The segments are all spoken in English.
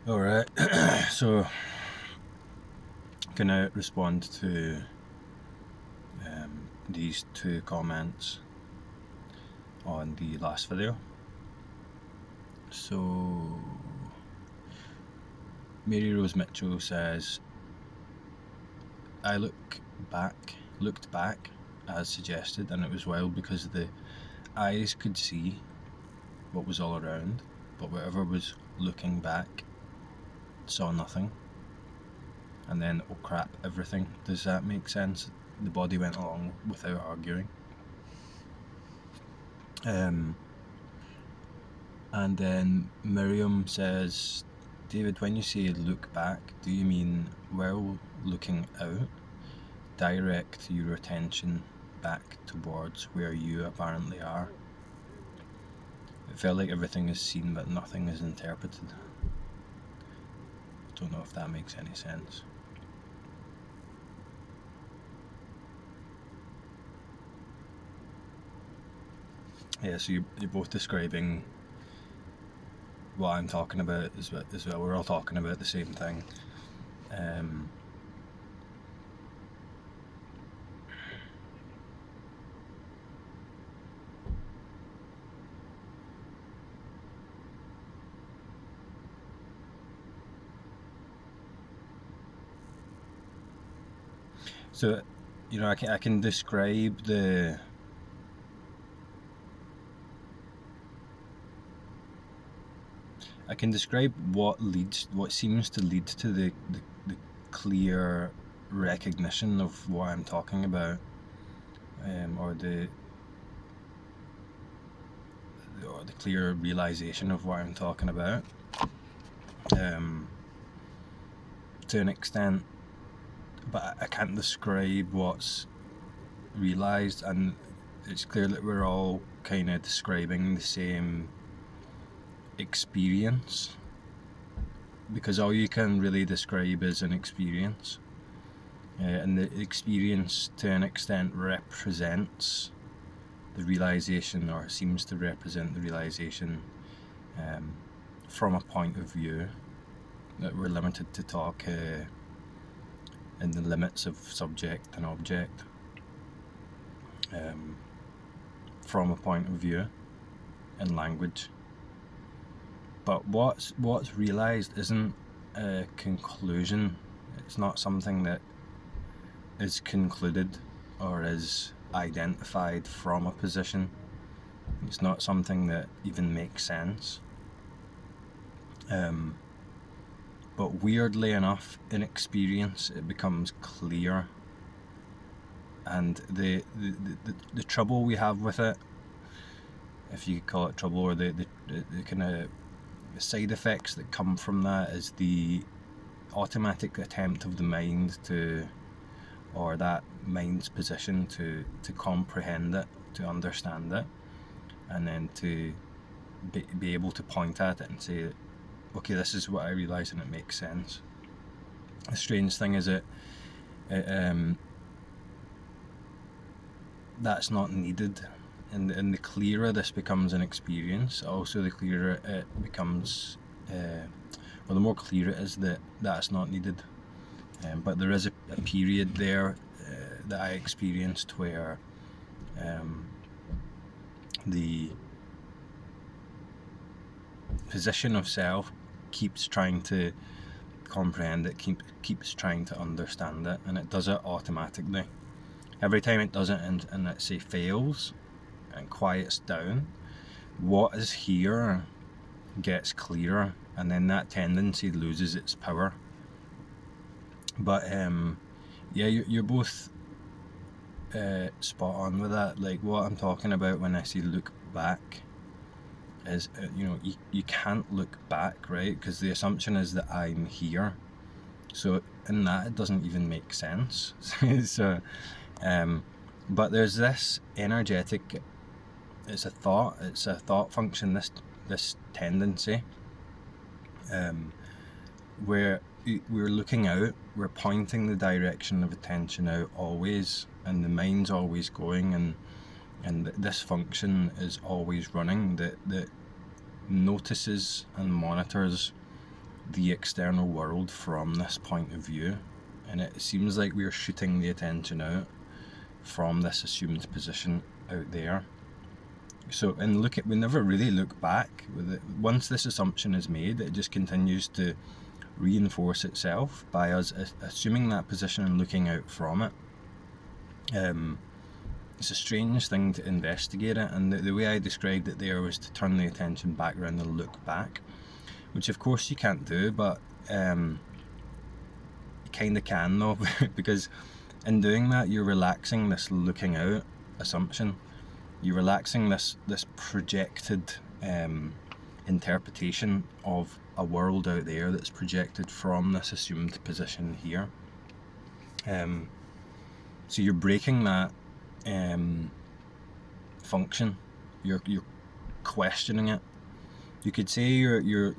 Alright, so can I respond to these two comments on the last video? So Mary Rose Mitchell says, I looked back as suggested, and it was wild because the eyes could see what was all around, but whatever was looking back saw nothing. And then, oh crap, everything. Does that make sense? The body went along without arguing. And then Miriam says, David, when you say look back, do you mean while looking out, direct your attention back towards where you apparently are? It felt like everything is seen but nothing is interpreted. Don't know if that makes any sense. Yeah, so you're both describing what I'm talking about as well. We're all talking about the same thing. So, you know, I can describe the what seems to lead to the clear recognition of what I'm talking about, or the clear realization of what I'm talking about, to an extent, but I can't describe what's realized, and it's clear that we're all kind of describing the same experience, because all you can really describe is an experience, and the experience to an extent represents the realization, or seems to represent the realization, from a point of view that we're limited to talk in the limits of subject and object, from a point of view in language. But what's realized isn't a conclusion. It's not something that is concluded or is identified from a position. It's not something that even makes sense. But weirdly enough, in experience, it becomes clear. And the trouble we have with it, if you could call it trouble, or the kind of side effects that come from that, is the automatic attempt of the mind to, or that mind's position to comprehend it, to understand it, and then to be able to point at it and say, okay, this is what I realise and it makes sense. The strange thing is that's not needed, and the clearer this becomes an experience, also the clearer it becomes, the more clear it is that that's not needed. But there is a period there that I experienced where the position of self keeps trying to comprehend it, keeps trying to understand it, and it does it automatically. Every time it does it and let's say fails and quiets down, what is here gets clearer, and then that tendency loses its power. But yeah, you're both spot on with that. Like, what I'm talking about when I say look back is, you can't look back, right? Because the assumption is that I'm here. So in that, it doesn't even make sense. So, but there's this energetic, it's a thought function, this tendency, where we're looking out, we're pointing the direction of attention out always, and the mind's always going, and this function is always running, that notices and monitors the external world from this point of view, and it seems like we're shooting the attention out from this assumed position out there. So, and we never really look back with it. Once this assumption is made, it just continues to reinforce itself by us assuming that position and looking out from it. It's a strange thing to investigate it, and the way I described it there was to turn the attention back around and look back, which of course you can't do, but you kind of can though, because in doing that you're relaxing this looking out assumption. You're relaxing this projected interpretation of a world out there that's projected from this assumed position here. So you're breaking that function. You're questioning it. You could say you're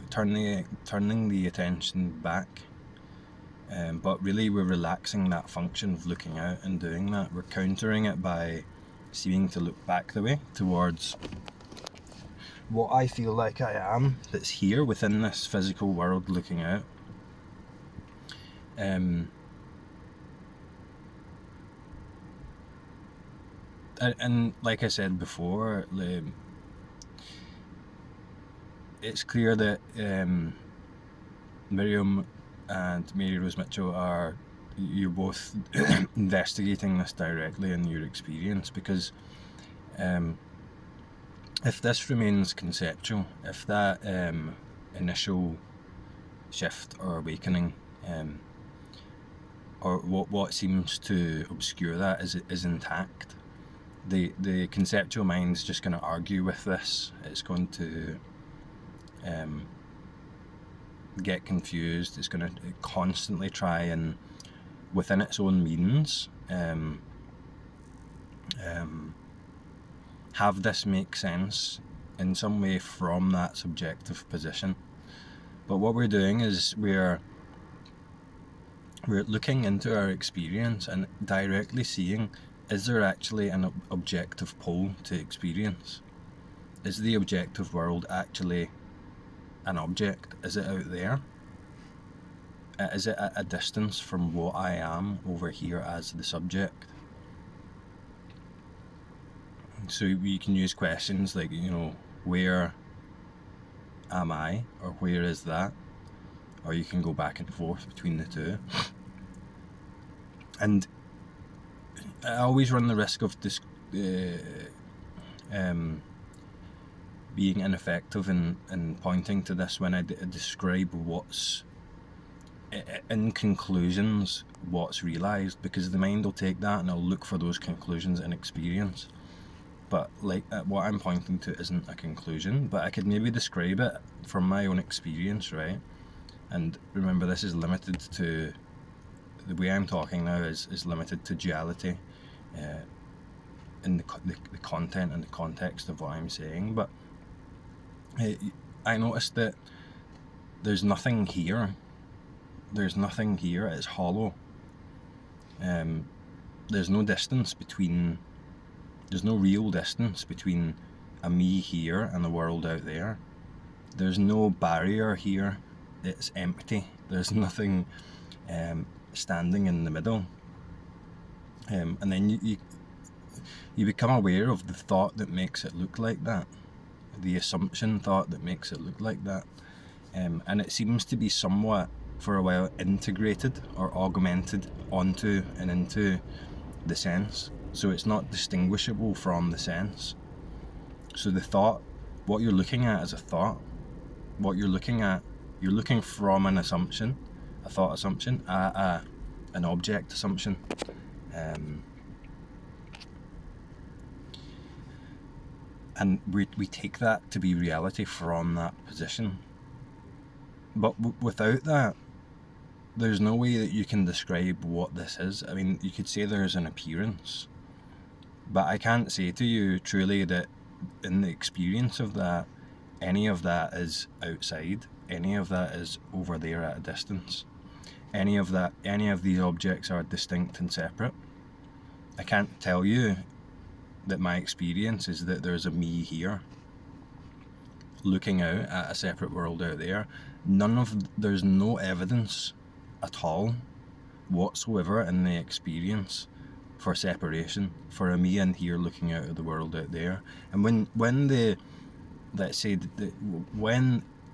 turning the attention back, but really we're relaxing that function of looking out and doing that. We're countering it by seeming to look back the way towards what I feel like I am, that's here within this physical world looking out. And like I said before, it's clear that Miriam and Mary Rose Mitchell you're both investigating this directly in your experience, because if this remains conceptual, if that initial shift or awakening, or what seems to obscure that is intact, the conceptual mind's just going to argue with this. It's going to get confused. It's going to constantly try and, within its own means, have this make sense in some way from that subjective position. But what we're doing is we're looking into our experience and directly seeing, is there actually an objective pole to experience? Is the objective world actually an object? Is it out there? Is it at a distance from what I am over here as the subject? So we can use questions like, where am I, or where is that? Or you can go back and forth between the two. And I always run the risk of being ineffective in pointing to this when I describe what's, in conclusions, what's realised, because the mind will take that and it'll look for those conclusions in experience. But what I'm pointing to isn't a conclusion, but I could maybe describe it from my own experience, right? And remember, this is limited to, the way I'm talking now is limited to duality, in the content and the context of what I'm saying. But I noticed that there's nothing here. There's nothing here. It's hollow. There's no distance between. There's no real distance between a me here and the world out there. There's no barrier here. It's empty. There's nothing standing in the middle. And then you become aware of the thought that makes it look like that, the assumption thought that makes it look like that, and it seems to be somewhat, for a while, integrated or augmented onto and into the sense, so it's not distinguishable from the sense. So the thought, what you're looking at is a thought. What you're looking at, you're looking from an assumption, a thought assumption, an object assumption. And we take that to be reality from that position. But without that, there's no way that you can describe what this is. I mean, you could say there's an appearance, but I can't say to you truly that in the experience of that, any of that is outside, any of that is over there at a distance, any of these objects are distinct and separate. I can't tell you that my experience is that there's a me here looking out at a separate world out there, there's no evidence at all whatsoever in the experience for separation, for a me in here looking out of the world out there. And when when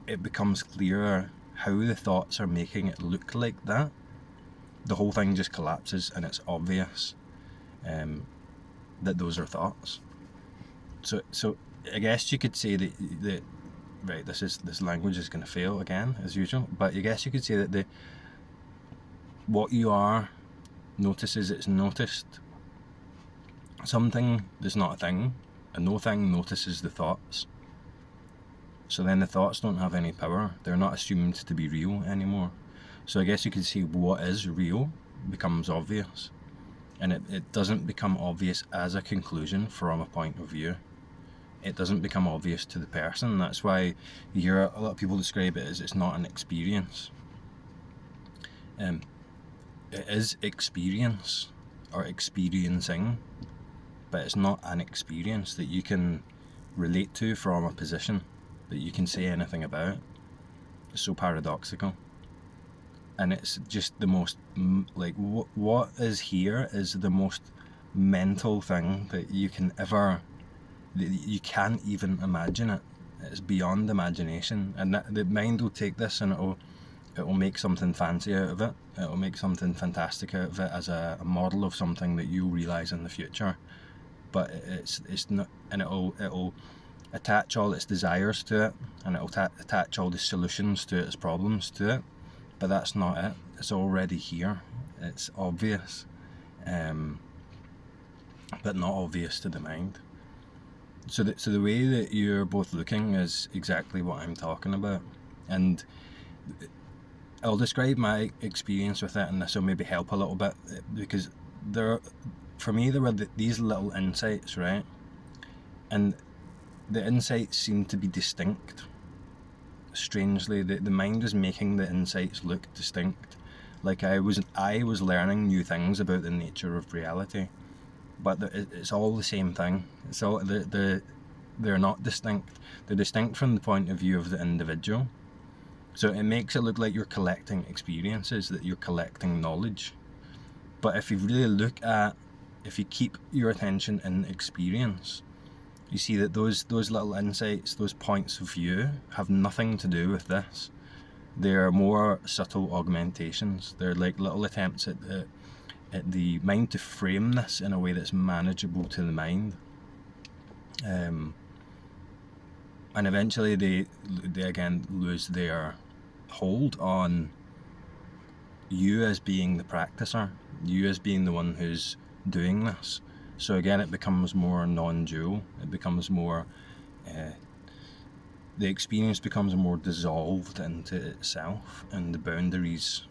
it becomes clearer how the thoughts are making it look like that, the whole thing just collapses, and it's obvious that those are thoughts. So I guess you could say that right, this language is going to fail again as usual, but I guess you could say that what you are notices it's noticed. Something that's not a thing, and no thing notices the thoughts. So then the thoughts don't have any power. They're not assumed to be real anymore. So I guess you could say what is real becomes obvious. And it doesn't become obvious as a conclusion from a point of view. It doesn't become obvious to the person. That's why you hear a lot of people describe it as it's not an experience. It is experience or experiencing, but it's not an experience that you can relate to from a position that you can say anything about. It's so paradoxical. And it's just the most, like, what is here is the most mental thing that you can ever, you can't even imagine it. It's beyond imagination. And the mind will take this and it'll make something fancy out of it. It'll make something fantastic out of it as a model of something that you'll realise in the future. But it's not, and it'll attach all its desires to it, and it'll attach all the solutions to its problems to it. But that's not it. It's already here. It's obvious, but not obvious to the mind. So the way that you're both looking is exactly what I'm talking about. And I'll describe my experience with it, and this will maybe help a little bit, because for me there were these little insights, right? And the insights seemed to be distinct. Strangely, the mind was making the insights look distinct, like I was learning new things about the nature of reality, but it's all the same thing. It's all they're not distinct. They're distinct from the point of view of the individual. So it makes it look like you're collecting experiences, that you're collecting knowledge. But if you really if you keep your attention in experience, you see that those little insights, those points of view, have nothing to do with this. They're more subtle augmentations. They're like little attempts at the mind to frame this in a way that's manageable to the mind. And eventually they again lose their hold on you as being the practicer, you as being the one who's doing this. So again, it becomes more non-dual. It becomes more, the experience becomes more dissolved into itself, and the boundaries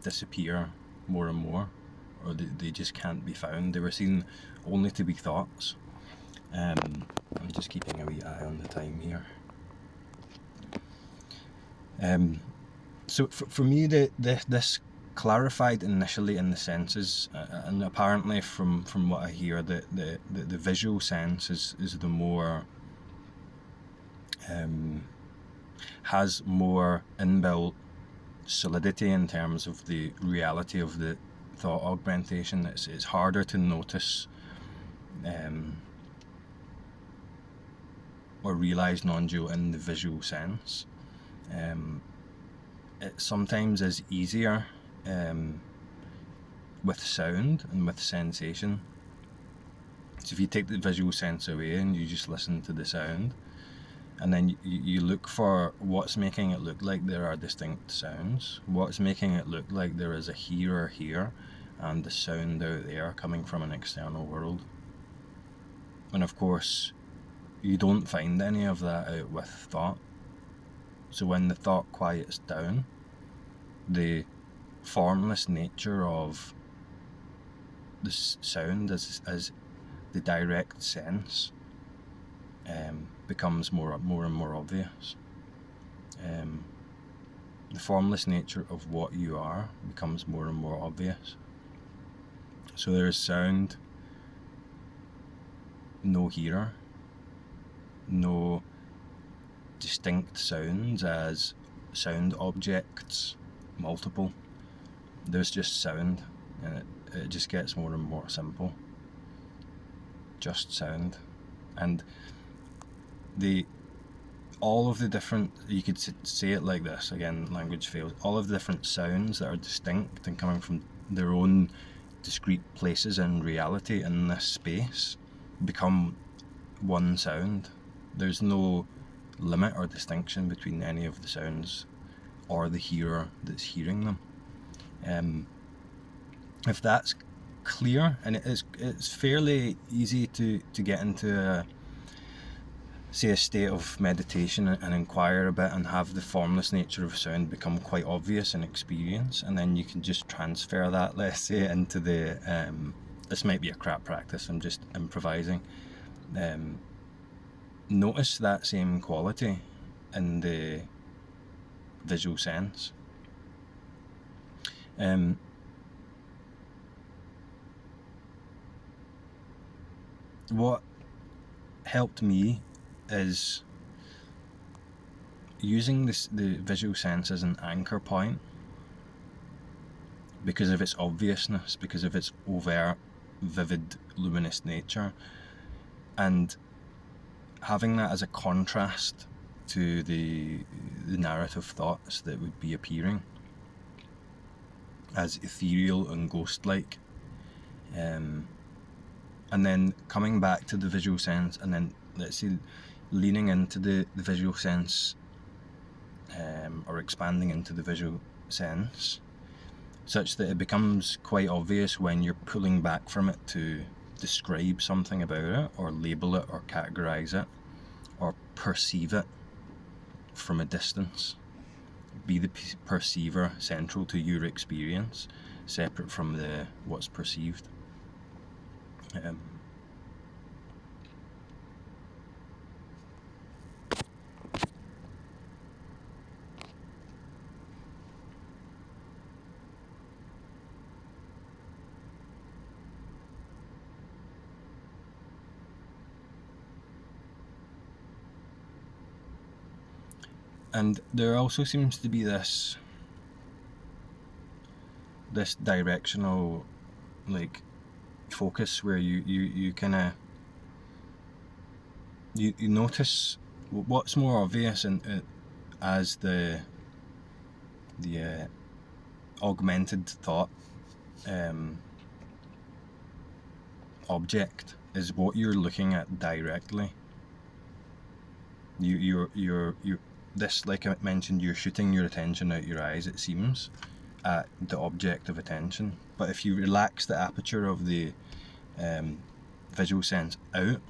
disappear more and more, or they just can't be found. They were seen only to be thoughts. I'm just keeping a wee eye on the time here. So for me, this clarified initially in the senses, and apparently from what I hear, the visual sense is the more has more inbuilt solidity in terms of the reality of the thought augmentation. It's harder to notice or realise non-dual in the visual sense. It sometimes is easier with sound and with sensation. So if you take the visual sense away and you just listen to the sound, and then you look for what's making it look like there are distinct sounds, what's making it look like there is a hearer here and the sound out there coming from an external world. And of course, you don't find any of that out with thought. So when the thought quiets down, the formless nature of the sound as the direct sense becomes more and more obvious. The formless nature of what you are becomes more and more obvious. So there is sound, no hearer, no distinct sounds as sound objects, multiple. There's just sound, and it just gets more and more simple. Just sound. And all of the different, you could say it like this, again, language fails, all of the different sounds that are distinct and coming from their own discrete places in reality in this space become one sound. There's no limit or distinction between any of the sounds or the hearer that's hearing them. If that's clear, and it's fairly easy to get into a state of meditation and inquire a bit and have the formless nature of sound become quite obvious in experience, and then you can just transfer that, let's say, into the this might be a crap practice, I'm just improvising. Notice that same quality in the visual sense. What helped me is using the visual sense as an anchor point because of its obviousness, because of its overt, vivid, luminous nature, and having that as a contrast to the narrative thoughts that would be appearing as ethereal and ghost-like, and then coming back to the visual sense, and then let's say leaning into the visual sense, or expanding into the visual sense, such that it becomes quite obvious when you're pulling back from it to describe something about it, or label it, or categorize it, or perceive it from a distance. Be the perceiver central to your experience, separate from what's perceived. And there also seems to be this directional focus where you kind of you notice what's more obvious as the augmented thought object is what you're looking at directly. You're this, like I mentioned, you're shooting your attention out your eyes, it seems, at the object of attention. But if you relax the aperture of the visual sense out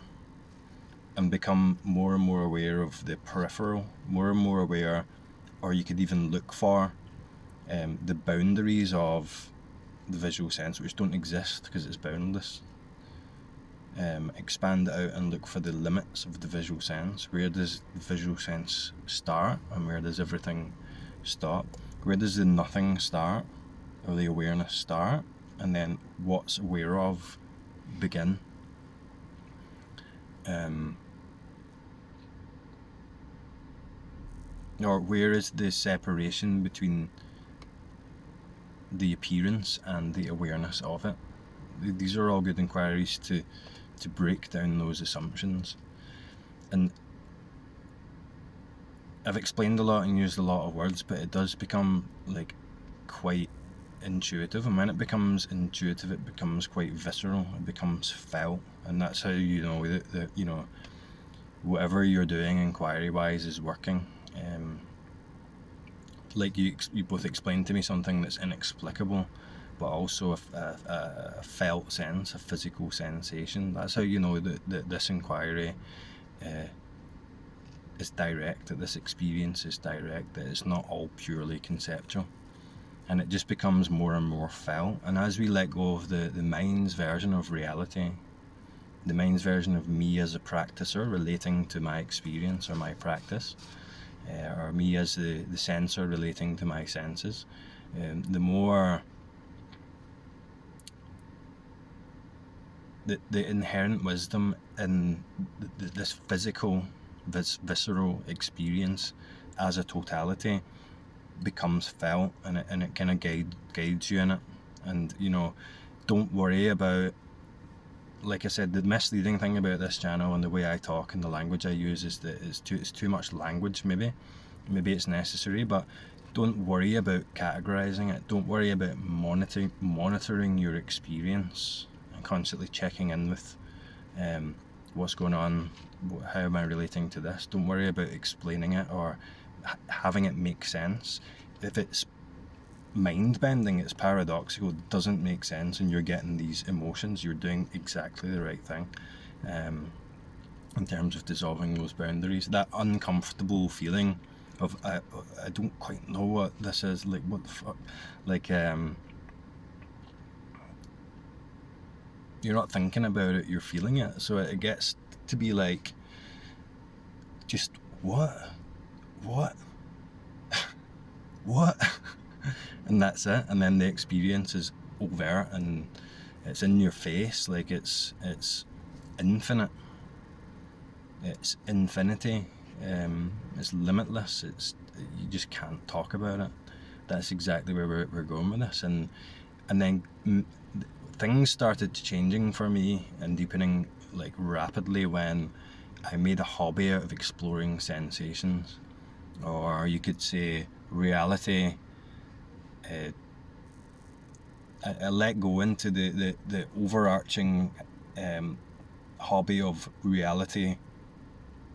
and become more and more aware of the peripheral, more and more aware, or you could even look for the boundaries of the visual sense, which don't exist because it's boundless. Expand it out and look for the limits of the visual sense. Where does the visual sense start, and where does everything stop? Where does the nothing start, or the awareness start, and then what's aware of begin? Or where is the separation between the appearance and the awareness of it? These are all good inquiries to break down those assumptions. And I've explained a lot and used a lot of words, but it does become quite intuitive, and when it becomes intuitive, it becomes quite visceral, it becomes felt, and that's how you know that whatever you're doing inquiry wise is working. You both explained to me something that's inexplicable, but also a felt sense, a physical sensation. That's how you know that this inquiry is direct, that this experience is direct, that it's not all purely conceptual. And it just becomes more and more felt. And as we let go of the mind's version of reality, the mind's version of me as a practicer relating to my experience or my practice, or me as the sensor relating to my senses, the more the inherent wisdom in this physical visceral experience as a totality becomes felt, and it kind of guides you in it. And don't worry about, like I said, the misleading thing about this channel and the way I talk and the language I use is that it's too much language. Maybe it's necessary, but don't worry about categorizing it. Don't worry about monitoring your experience and constantly checking in with what's going on, how am I relating to this. Don't worry about explaining it or having it make sense. If it's mind-bending, it's paradoxical, it doesn't make sense, and you're getting these emotions, you're doing exactly the right thing in terms of dissolving those boundaries. That uncomfortable feeling of I don't quite know what this is, like what the fuck, like you're not thinking about it, you're feeling it, so it gets to be like just what and that's it. And then the experience is overt and it's in your face, like it's infinite, it's infinity, it's limitless, you just can't talk about it. That's exactly where we're going with this. And then things started changing for me and deepening like rapidly when I made a hobby out of exploring sensations, or you could say reality. I let go into the overarching hobby of reality,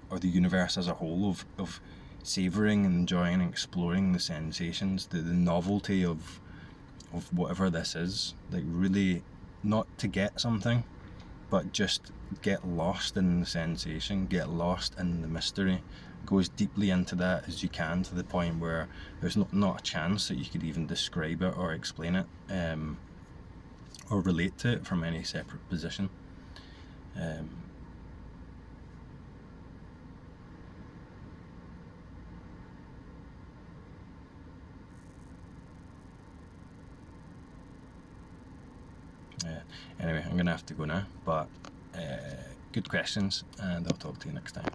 or the universe as a whole, of savouring and enjoying and exploring the sensations, the novelty of whatever this is. Like really not to get something, but just get lost in the sensation, get lost in the mystery. Go as deeply into that as you can, to the point where there's not a chance that you could even describe it or explain it or relate to it from any separate position. Anyway, I'm gonna have to go now, but good questions, and I'll talk to you next time.